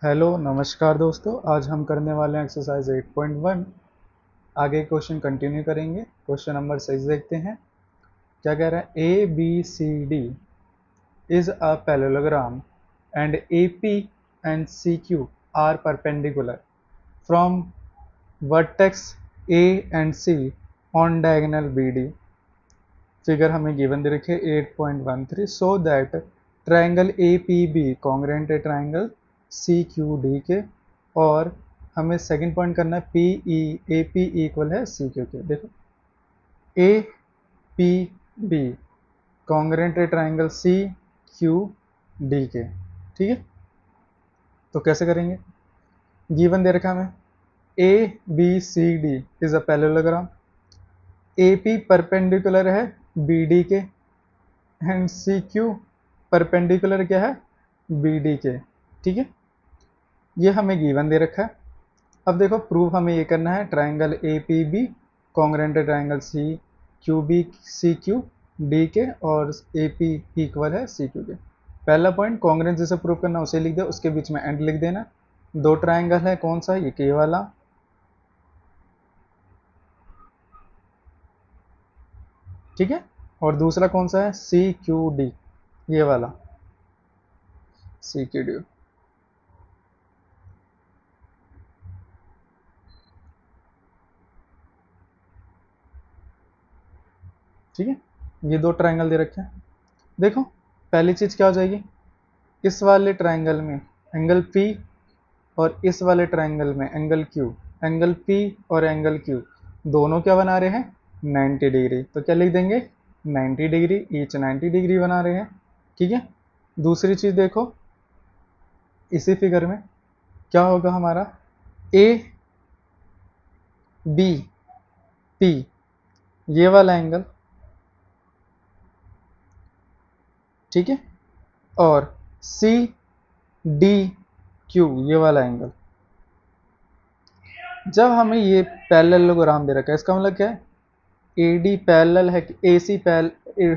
Hello नमस्कार दोस्तों, आज हम करने वाले हैं एक्सरसाइज 8.1। आगे क्वेश्चन कंटिन्यू करेंगे। क्वेश्चन नंबर 6 देखते हैं क्या कह रहा है। A B C D is a parallelogram and A P and C Q are perpendicular from vertex A and C on diagonal B D. Figure हमें गिवन दे रखी है 8.13 so that triangle A P B congruent है triangle C Q D के। और हमें second point करना है P E A P equal है सी क्यू के। देखो ए पी बी कॉन्ग्रेंट है ट्राइंगल सी क्यू डी के। ठीक है, तो कैसे करेंगे। गिवन दे रखा हमें A B C D is a parallelogram. A P perpendicular है बी डी के एंड सी क्यू परपेंडिकुलर क्या है बी डी के। ठीक है, ये हमें गिवन दे रखा है। अब देखो प्रूफ हमें ये करना है triangle A P B congruent है triangle C Q B C Q D के और ए पी इक्वल है सी क्यू के। पहला पॉइंट कॉन्ग्रेंस जिसे प्रूव करना उसे लिख दे, उसके बीच में एंड लिख देना। दो ट्राइंगल है, कौन सा, ये के वाला, ठीक है, और दूसरा कौन सा है सी क्यू डी, ये वाला सी क्यू डी। ठीक है, ये दो ट्राइंगल दे रखे हैं। देखो पहली चीज क्या हो जाएगी, इस वाले ट्राइंगल में एंगल P और इस वाले ट्राइंगल में एंगल Q। एंगल P और एंगल Q दोनों क्या बना रहे हैं 90 डिग्री, तो क्या लिख देंगे 90 डिग्री, ईच 90 डिग्री बना रहे हैं। ठीक है, दूसरी चीज देखो इसी फिगर में क्या होगा हमारा ए बी पी ये वाला एंगल, ठीक है, और सी डी क्यू ये वाला एंगल। जब हमें ये पैरेललोग्राम दे रखा है इसका मतलब क्या है, ए डी पैरेलल है, ए सी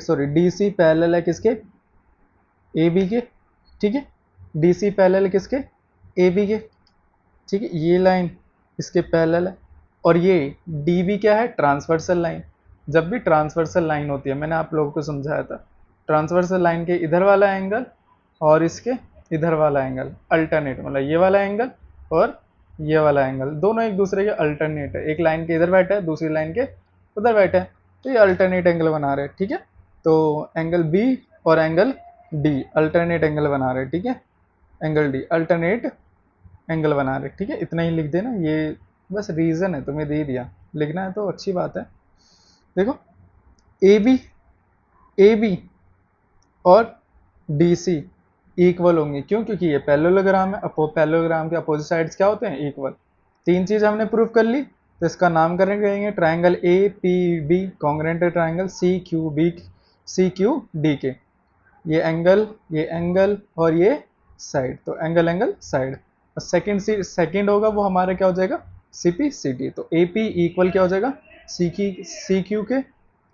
सॉरी डी सी पैरेलल है किसके ए बी के। ठीक है, डी सी पैरेलल किसके ए बी के। ठीक है, ये लाइन इसके पैरेलल है और ये डी बी क्या है ट्रांसवर्सल लाइन। जब भी ट्रांसवर्सल लाइन होती है, मैंने आप लोगों को समझाया था, ट्रांसवर्सल लाइन के इधर वाला एंगल और इसके इधर वाला एंगल अल्टरनेट, मतलब ये वाला एंगल और ये वाला एंगल दोनों एक दूसरे के अल्टरनेट है। एक लाइन के इधर बैठा है, दूसरी लाइन के उधर बैठा है, तो ये अल्टरनेट एंगल बना रहे हैं। ठीक है, तो एंगल बी और एंगल डी अल्टरनेट एंगल बना रहे हैं। ठीक है, एंगल डी अल्टरनेट एंगल बना रहे। ठीक है, इतना ही लिख देना, ये बस रीजन है, तुम्हें दे दिया, लिखना है तो अच्छी बात है। देखो ए बी और डी सी इक्वल होंगे, क्यों, क्योंकि ये पैरेललोग्राम है। पैरेललोग्राम के अपोजिट साइड्स क्या होते हैं इक्वल। तीन चीज हमने प्रूव कर ली, तो इसका नाम करेंगे triangle A P B congruent triangle C Q D के। ये एंगल और ये साइड, तो एंगल एंगल साइड। और सेकंड होगा वो हमारा क्या हो जाएगा सी पी सी टी। तो ए पी इक्वल क्या हो जाएगा सी क्यू के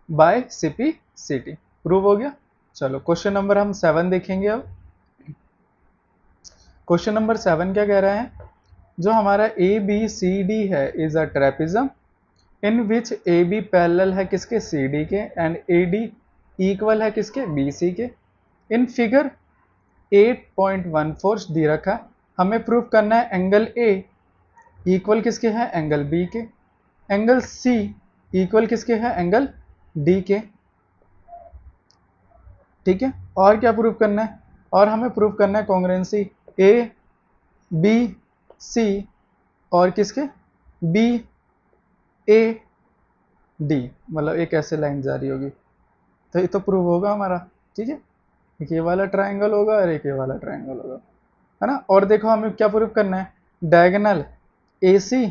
by C P C T. Prove हो गया। चलो क्वेश्चन नंबर हम 7 देखेंगे। अब क्वेश्चन नंबर 7 क्या कह रहा है, जो हमारा ए बी सी डी है is a trapezium in which A B parallel है किसके सी डी के एंड ए डी इक्वल है किसके बी सी के। इन फिगर 8.14 दे रखा है, हमें प्रूव करना है एंगल ए इक्वल किसके है एंगल बी के, एंगल सी इक्वल किसके है एंगल डी के। ठीक है, और क्या प्रूव करना है, और हमें प्रूव करना है कॉन्ग्रुएंसी ए बी सी और किसके बी ए डी, मतलब एक ऐसे लाइन जा रही होगी, तो ये तो प्रूव होगा हमारा। ठीक है, एक ये वाला ट्राइंगल होगा और एक ये वाला ट्राइंगल होगा, है ना। और देखो हमें क्या प्रूव करना है, डायगोनल ए सी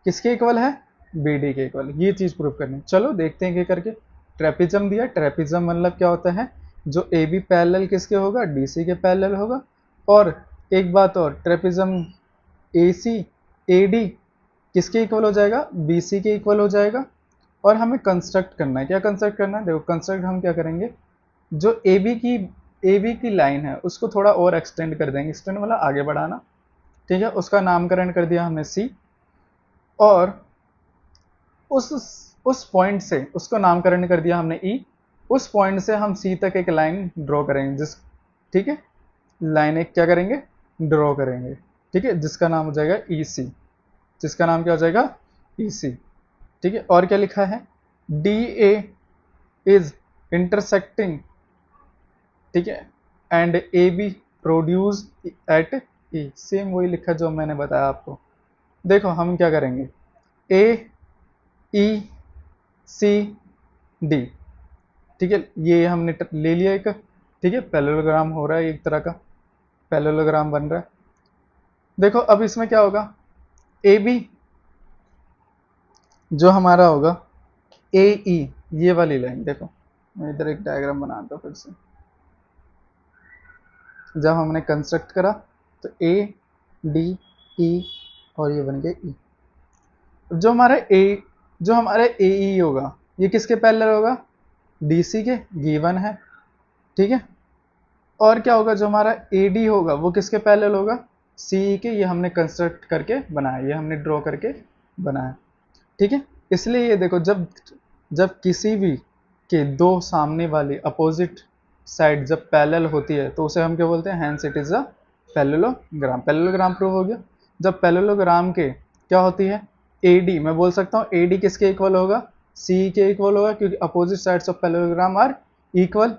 किसके इक्वल है बी डी के इक्वल, ये चीज प्रूव करनी है। चलो देखते हैं क्या करके। ट्रेपिज्म दिया, ट्रेपिज्म मतलब क्या होता है, जो ए बी पैरेलल किसके होगा डी सी के पैरेलल होगा। और एक बात और, trapezium A C A D किसके इक्वल हो जाएगा बी सी के इक्वल हो जाएगा। और हमें कंस्ट्रक्ट करना है, क्या कंस्ट्रक्ट करना है, देखो कंस्ट्रक्ट हम क्या करेंगे, जो ए बी की लाइन है उसको थोड़ा और एक्सटेंड कर देंगे। एक्सटेंड मतलब आगे बढ़ाना, ठीक है, उसका नामकरण कर दिया हमने सी, और उस पॉइंट से उसको नामकरण कर दिया हमने ई। उस पॉइंट से हम सी तक एक लाइन ड्रॉ करेंगे, जिस ठीक है, लाइन एक क्या करेंगे, ड्रॉ करेंगे, ठीक है, जिसका नाम हो जाएगा ई सी, जिसका नाम क्या हो जाएगा, ई सी। ठीक है, और क्या लिखा है, डी ए इज इंटरसेक्टिंग, ठीक है, and A B produce at E, same वही लिखा जो मैंने बताया आपको। देखो हम क्या करेंगे, ए ई सी डी, ठीक है, ये हमने ले लिया एक, ठीक है, पैरेललोग्राम हो रहा है, एक तरह का पैरेललोग्राम बन रहा है। देखो अब इसमें क्या होगा, ए बी जो हमारा होगा, ए ई, ये वाली लाइन देखो, मैं इधर एक डायग्राम बनाता हूँ फिर से। जब हमने कंस्ट्रक्ट करा तो ए डी ई और ये बन गया ई। जो हमारा ए ई होगा, ये किसके पैरेलल होगा, डी सी के, गिवन है, ठीक है। और क्या होगा, जो हमारा ए डी होगा वो किसके पैरेलल होगा, सी ई के, ये हमने कंस्ट्रक्ट करके बनाया, ये हमने ड्रॉ करके बनाया, ठीक है। इसलिए ये देखो, जब जब किसी भी के दो सामने वाली अपोजिट साइड जब पैरेलल होती है तो उसे हम क्या बोलते हैं, hence it is a parallelogram. Parallelogram prove हो गया। जब पैरेललोग्राम के क्या होती है, AD, मैं बोल सकता हूँ AD किसके इक्वल होगा, CE के इक्वल होगा, क्योंकि opposite sides of parallelogram are equal,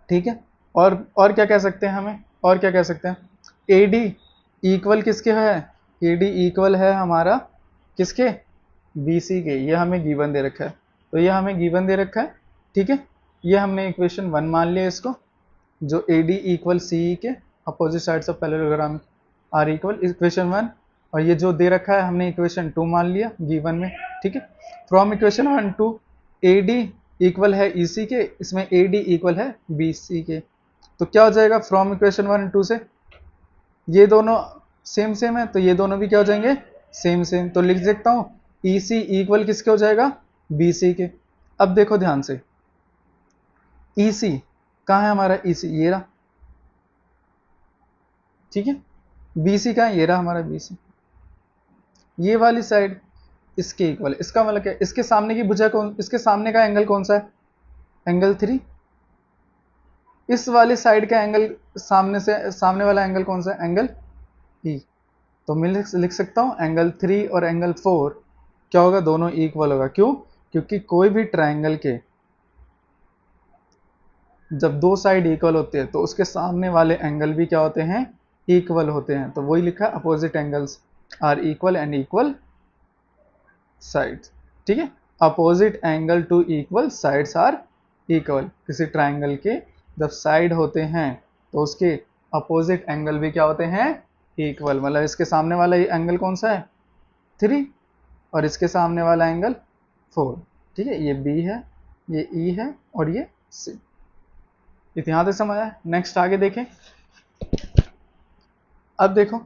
ठीक है। और क्या कह सकते हैं हमें, और क्या कह सकते हैं, AD इक्वल किसके है, AD इक्वल है हमारा किसके, BC के, ये हमें गिवन दे रखा है, तो ये हमें गिवन दे रखा है, ठीक है। ये हमने इक्वेशन 1 मान लिया इसको, जो AD इक्वल CE के, opposite sides of parallelogram are equal, equation 1। और ये जो दे रखा है हमने इक्वेशन 2 मान लिया गिवन में, ठीक है। From equation 1 to AD equal है EC के, इसमें AD इक्वल है BC के, तो क्या हो जाएगा, फ्रॉम इक्वेशन 1 2 से ये दोनों सेम सेम है, तो ये दोनों भी क्या हो जाएंगे, सेम सेम, तो लिख सकता हूँ EC इक्वल किसके हो जाएगा, BC के। अब देखो ध्यान से, EC कहाँ है हमारा, EC ये रहा, ठीक है। BC कहाँ है, ये रहा हमारा BC, ये वाली साइड इसके इक्वल है। इसका मतलब क्या, इसके सामने की भुजा कौन, इसके सामने का एंगल कौन सा है, एंगल 3। इस वाली साइड का एंगल, सामने वाला एंगल कौन सा है, एंगल E। तो मैं लिख सकता हूँ एंगल 3 और एंगल 4 क्या होगा, दोनों इक्वल होगा। क्यों, क्योंकि कोई भी ट्राइंगल के जब दो साइड इक्वल होते हैं तो उसके सामने वाले एंगल भी क्या होते हैं, इक्वल होते हैं। तो वही लिखा, opposite angles are equal and equal sides, ठीक है। Opposite angle to equal sides are equal. किसी ट्राइंगल के जब साइड होते हैं तो उसके अपोजिट एंगल भी क्या होते हैं, इक्वल। मतलब इसके सामने वाला एंगल कौन सा है, 3, और इसके सामने वाला एंगल 4, ठीक है। ये B है, ये E है और ये C। इतना तक समझ आया। नेक्स्ट आगे देखें। अब देखो,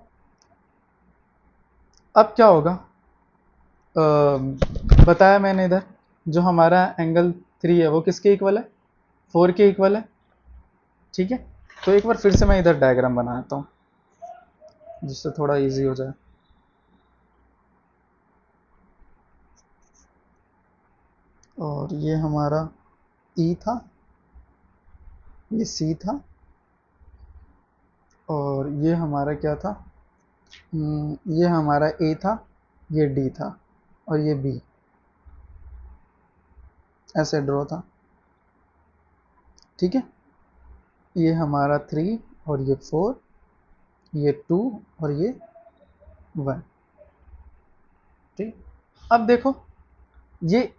अब क्या होगा, बताया मैंने इधर, जो हमारा एंगल 3 है वो किसके इक्वल है, 4 के इक्वल है, ठीक है। तो एक बार फिर से मैं इधर डायग्राम बनाता हूँ जिससे थोड़ा इजी हो जाए। और ये हमारा E था, ये C था, और ये हमारा क्या था, ये हमारा A था, ये D था, और ये B, ऐसे ड्रॉ था, ठीक है। ये हमारा 3 और ये 4, ये 2 और ये 1, ठीक। अब देखो, ये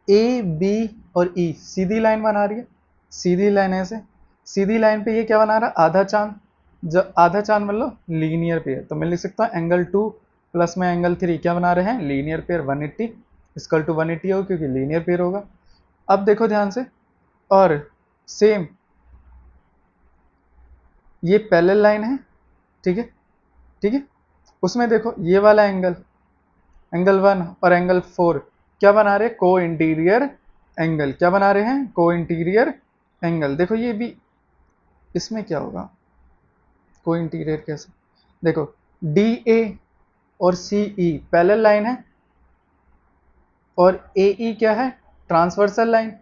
A B और E सीधी लाइन बना रही है, सीधी लाइन ऐसे, सीधी लाइन पे ये क्या बना रहा है, आधा चांद। जब आधा चांद मतलब लीनियर पेयर, तो मैं लिख सकता हूँ एंगल 2 प्लस में एंगल 3 क्या बना रहे हैं, लीनियर पेयर। 180 इक्वल टू 180 होगा क्योंकि लीनियर पेयर होगा। अब देखो ध्यान से, और सेम ये पैरेलल लाइन है, ठीक है, ठीक है। उसमें देखो ये वाला एंगल, एंगल 1 और एंगल 4 क्या बना रहे हैं, को इंटीरियर एंगल। क्या बना रहे हैं, को इंटीरियर एंगल। देखो ये भी, इसमें क्या होगा, को इंटीरियर कैसे, देखो डी ए और सी ई पैरेलल लाइन है और ए ई क्या है, ट्रांसवर्सल लाइन।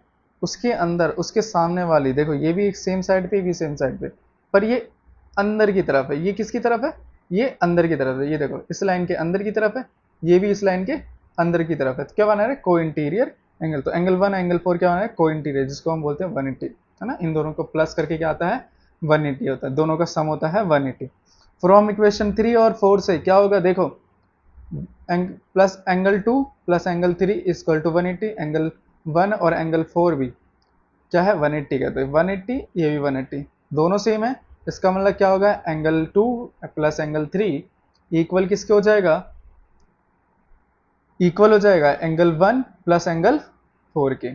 उसके अंदर उसके सामने वाली देखो, ये भी एक सेम साइड पे, ये भी सेम साइड पे, पर ये अंदर की तरफ है। ये किसकी तरफ है, ये अंदर की तरफ है। ये देखो इस लाइन के अंदर की तरफ है, ये भी इस लाइन के अंदर की तरफ है। तो क्या बना रहा है, को इंटीरियर एंगल। तो एंगल 1 एंगल 4 क्या बना है, को इंटीरियर, जिसको हम बोलते हैं 180, है ना। इन दोनों को प्लस करके क्या आता है, 180 होता है। दोनों का सम होता है 180। फ्रॉम इक्वेशन 3 और 4 से क्या होगा, देखो plus angle 2 plus angle 3 equal to 180। Angle 1 और एंगल 4 भी क्या है, 180 का। तो 180, ये भी 180, दोनों सेम है। इसका मतलब क्या होगा, एंगल 2 प्लस एंगल 3 इक्वल किसके हो जाएगा, इक्वल हो जाएगा एंगल 1 प्लस एंगल 4 के।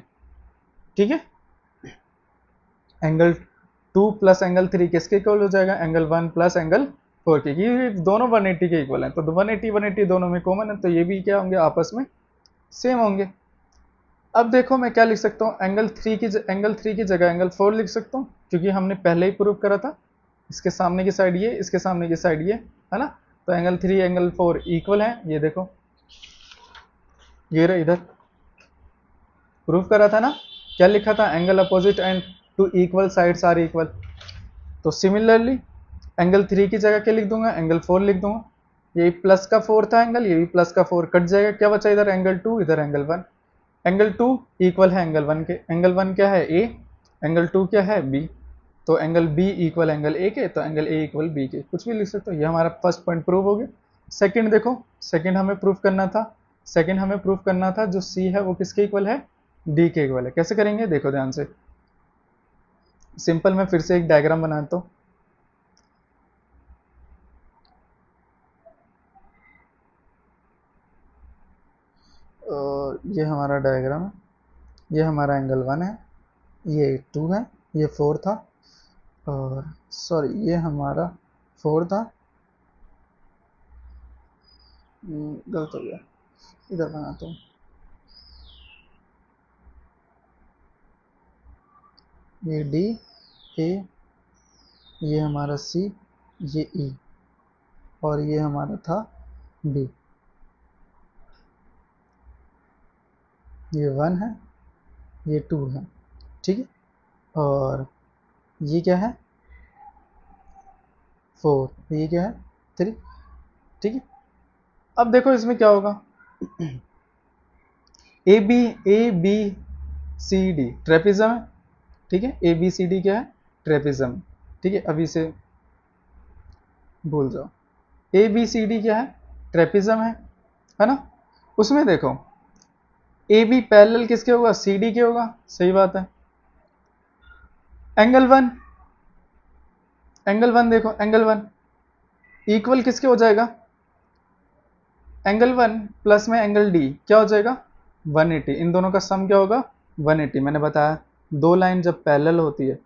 ठीक है, एंगल 2 प्लस एंगल 3 किसके इक्वल हो जाएगा, एंगल 1 प्लस एंगल 4 के। ये दोनों 180 के इक्वल हैं, तो 180 180 दोनों में कॉमन है, तो ये भी क्या होंगे, आपस में सेम होंगे। अब देखो मैं क्या लिख सकता हूँ, एंगल 3 की जगह एंगल 4 लिख सकता हूँ, क्योंकि हमने पहले ही प्रूव करा था। इसके सामने की साइड ये, इसके सामने की साइड ये, है ना। तो एंगल 3 एंगल 4 इक्वल है। ये देखो, ये रहा, इधर प्रूव करा था ना। क्या लिखा था, angle opposite and to equal sides are equal. तो सिमिलरली एंगल 3 की जगह क्या लिख दूंगा, एंगल 4 लिख दूंगा। ये प्लस का 4 था एंगल, ये भी प्लस का 4 कट जाएगा, क्या बचा इधर, एंगल 2, इधर एंगल 1। एंगल 2 इक्वल है एंगल 1 के। एंगल 1 क्या है, ए, एंगल 2 क्या है, बी। तो angle B equal angle A के, तो एंगल ए इक्वल बी के, कुछ भी लिख सकते हो। ये हमारा फर्स्ट पॉइंट प्रूव हो गया। सेकंड देखो, सेकंड हमें प्रूव करना था, जो सी है वो किसके इक्वल है, डी के इक्वल है। कैसे करेंगे, देखो ध्यान से। सिंपल, मैं फिर से एक डायग्राम बनाता हूँ। ये हमारा डायग्राम है, ये हमारा एंगल 1 है, ये 2 है, ये 4 था, और सॉरी ये हमारा 4 था, गलत हो गया, इधर बनाता हूँ। ये डी, ए, ये हमारा सी, ये ई, और ये हमारा था बी। ये 1 है, ये 2 है, ठीक है। और ये क्या है, 4, ये क्या है, 3, ठीक है। अब देखो इसमें क्या होगा, A B C D trapezium है, ठीक है। ए बी सी डी क्या है, ट्रेपिज्म, ठीक है। अभी से भूल जाओ, ए बी सी डी क्या है, ट्रेपिज्म है ना। उसमें देखो ए बी पैरेलल किसके होगा, सी डी के होगा, सही बात है। एंगल 1, देखो एंगल 1 इक्वल किसके हो जाएगा, एंगल 1 प्लस में एंगल डी क्या हो जाएगा, 180। इन दोनों का सम क्या होगा, 180। मैंने बताया दो लाइन जब पैरेलल होती है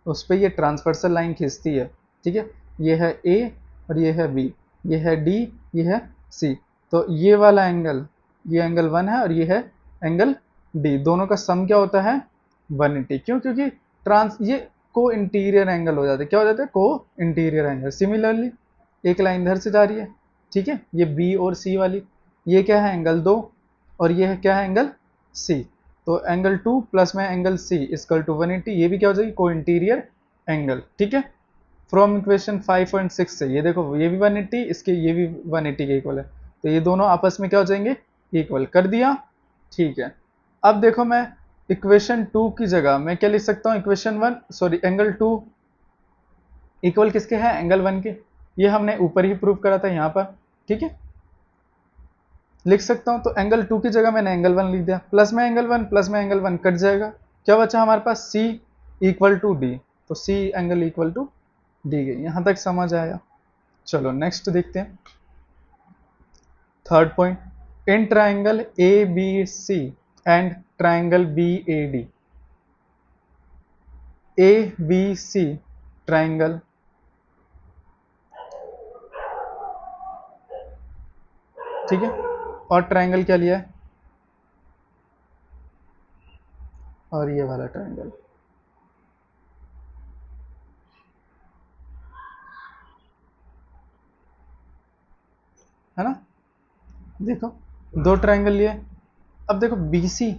उस पर ये ट्रांसवर्सल लाइन खींचती है, ठीक है। ये है ए और ये है बी, ये है डी, ये है सी। तो ये वाला एंगल, ये एंगल 1 है और ये है एंगल डी, दोनों का सम क्या होता है, 180। क्यों, क्योंकि ये को इंटीरियर एंगल हो जाते हैं। क्या हो जाते हैं, को इंटीरियर एंगल। सिमिलरली एक लाइन इधर से जा रही है, ठीक है, ये बी और सी वाली, ये क्या है, एंगल 2, और ये है क्या है, एंगल सी। तो एंगल 2 प्लस में एंगल सी इक्वल टू 180, ये भी क्या हो जाएगी, को इंटीरियर एंगल, ठीक है। फ्रॉम इक्वेशन 5 और 6 से ये देखो, ये भी 180, इसके ये भी 180 के इक्वल है, तो ये दोनों आपस में क्या हो जाएंगे, इक्वल कर दिया, ठीक है। अब देखो मैं इक्वेशन 2 की जगह मैं क्या लिख सकता हूँ, इक्वेशन 1 सॉरी एंगल 2 इक्वल किसके हैं, एंगल 1 के। ये हमने ऊपर ही प्रूव करा था यहाँ पर, ठीक है। लिख सकता हूँ, तो एंगल 2 की जगह मैंने एंगल 1 लिख दिया, प्लस में एंगल 1 प्लस में एंगल 1 कट जाएगा, क्या बचा हमारे पास, C इक्वल टू डी। तो C angle equal to D गई, यहां तक समझ आया। चलो नेक्स्ट देखते हैं, third point. In triangle A B C and triangle B A D, A B C triangle, ठीक है, और ट्राइंगल क्या लिया है, और ये वाला ट्राइंगल, है ना। देखो दो ट्रायंगल लिए, अब देखो BC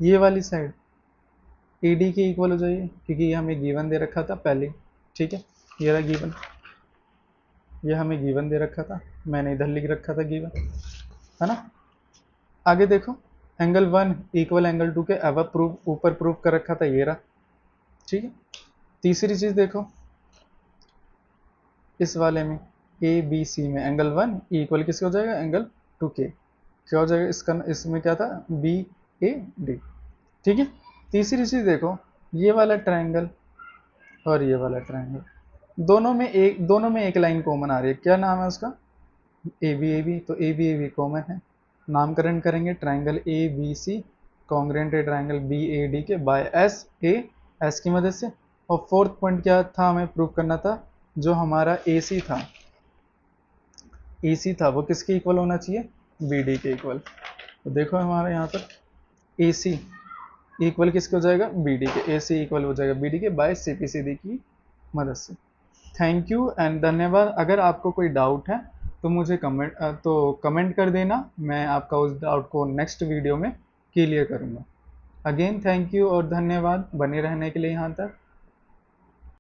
ये वाली साइड AD के इक्वल हो जाएगी, क्योंकि ये हमें गिवन दे रखा था पहले, ठीक है। ये रहा गिवन, ये हमें गिवन दे रखा था, मैंने इधर लिख रखा था गिवन, है ना। आगे देखो एंगल 1 इक्वल एंगल 2 के अब प्रूफ ऊपर प्रूफ कर रखा था, ये रहा, ठीक है। तीसरी चीज देखो इस वाले में ABC में एंगल 1 इक्वल किसके हो जाएगा, एंगल 2 के, क्या हो जाएगा इसका, इसमें क्या था BAD, ठीक है। तीसरी चीज देखो ये वाला ट्रायंगल और ये वाला ट्रायंगल, दोनों में एक लाइन कॉमन आ रही है, क्या नाम है उसका, AB तो AB कॉमन है, नामकरण करेंगे ट्रायंगल ABC कॉन्ग्रुएंट है ट्रायंगल BAD के बाय एस की मदद से। और फोर्थ पॉइंट क्या था, हमें प्रूव करना था, जो हमारा AC था वो किसके इक्वल होना चाहिए, BD के इक्वल। तो देखो हमारे यहाँ पर AC इक्वल किसके हो जाएगा, BD के, AC इक्वल हो जाएगा BD के बाय CPCD की मदद से। थैंक यू एंड धन्यवाद। अगर आपको कोई डाउट है तो मुझे कमेंट कर देना, मैं आपका उस डाउट को नेक्स्ट वीडियो में क्लियर करूँगा। अगेन थैंक यू और धन्यवाद बने रहने के लिए यहाँ तक।